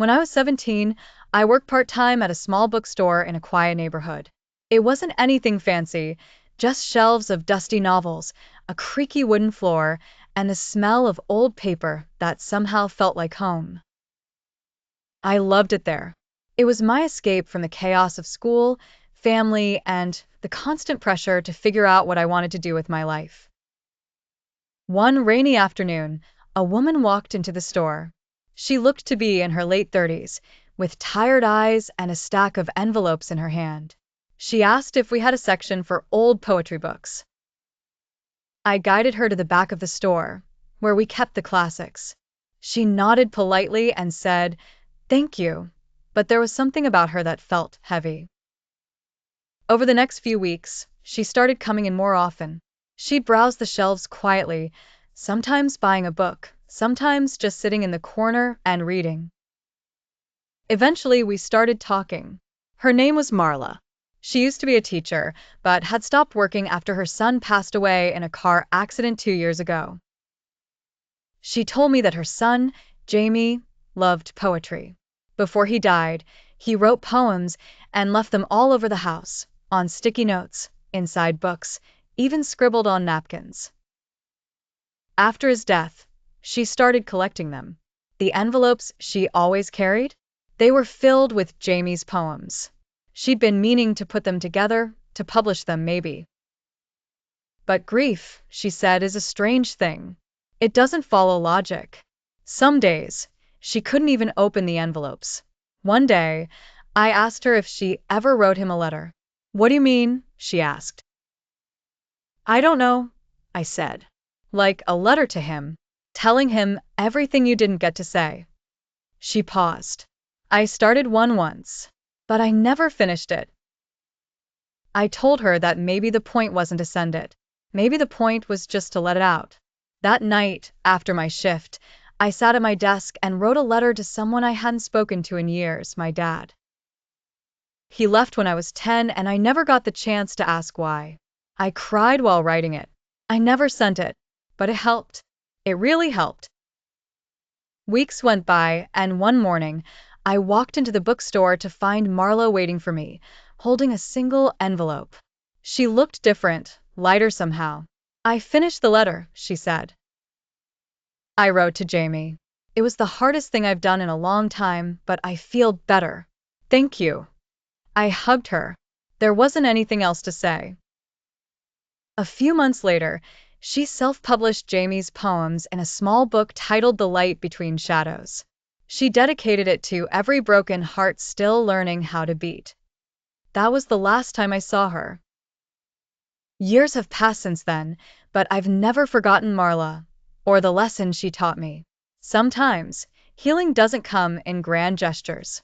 When I was 17, I worked part-time at a small bookstore in a quiet neighborhood. It wasn't anything fancy, just shelves of dusty novels, a creaky wooden floor, and the smell of old paper that somehow felt like home. I loved it there. It was my escape from the chaos of school, family, and the constant pressure to figure out what I wanted to do with my life. One rainy afternoon, a woman walked into the store. She looked to be in her late 30s, with tired eyes and a stack of envelopes in her hand. She asked if we had a section for old poetry books. I guided her to the back of the store, where we kept the classics. She nodded politely and said, "Thank you," but there was something about her that felt heavy. Over the next few weeks, she started coming in more often. She'd browse the shelves quietly, sometimes buying a book, sometimes just sitting in the corner and reading. Eventually, we started talking. Her name was Marla. She used to be a teacher, but had stopped working after her son passed away in a car accident 2 years ago. She told me that her son, Jamie, loved poetry. Before he died, he wrote poems and left them all over the house, on sticky notes, inside books, even scribbled on napkins. After his death, she started collecting them. The envelopes she always carried? They were filled with Jamie's poems. She'd been meaning to put them together, to publish them maybe. But grief, she said, is a strange thing. It doesn't follow logic. Some days, she couldn't even open the envelopes. One day, I asked her if she ever wrote him a letter. "What do you mean?" she asked. "I don't know," I said. "Like a letter to him, telling him everything you didn't get to say." She paused. "I started one once, but I never finished it." I told her that maybe the point wasn't to send it. Maybe the point was just to let it out. That night, after my shift, I sat at my desk and wrote a letter to someone I hadn't spoken to in years, my dad. He left when I was 10, and I never got the chance to ask why. I cried while writing it. I never sent it, but it helped. It really helped. Weeks went by, and one morning, I walked into the bookstore to find Marla waiting for me, holding a single envelope. She looked different, lighter somehow. "I finished the letter," she said. I wrote to Jamie. "It was the hardest thing I've done in a long time, but I feel better. Thank you." I hugged her. There wasn't anything else to say. A few months later, she self-published Jamie's poems in a small book titled The Light Between Shadows. She dedicated it to every broken heart still learning how to beat. That was the last time I saw her. Years have passed since then, but I've never forgotten Marla, or the lesson she taught me. Sometimes, healing doesn't come in grand gestures.